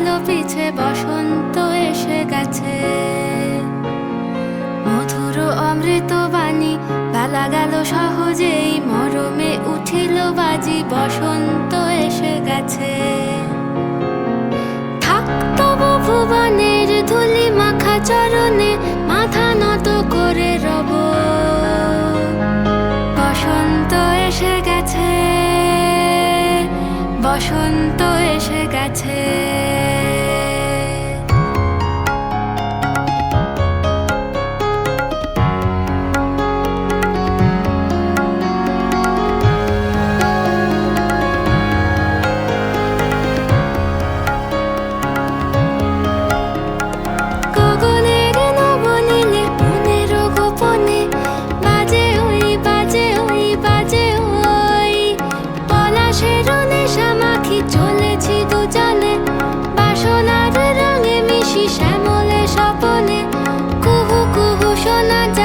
গেল পিছে, বসন্ত এসে গেছে। মধুর অমৃত বাণী বেলা গেল সহজেই, মরমে উঠিল বাজি, বসন্ত এসে গেছে। থাক তবু ভুবনের ধুলি মাখা চরণে, মাথা নত করে রব। বসন্ত এসে গেছে, বসন্ত এসে গেছে। গগনের নবনীলে মনের গোপনে, বাজে ওই বাজে ওই বাজে ওই। পলাশের নেশা মাখি চলেছি দুজনে, বাসনার রঙে মিশি শ্যামলে স্বপনে। কুহু কুহু শোনা যায়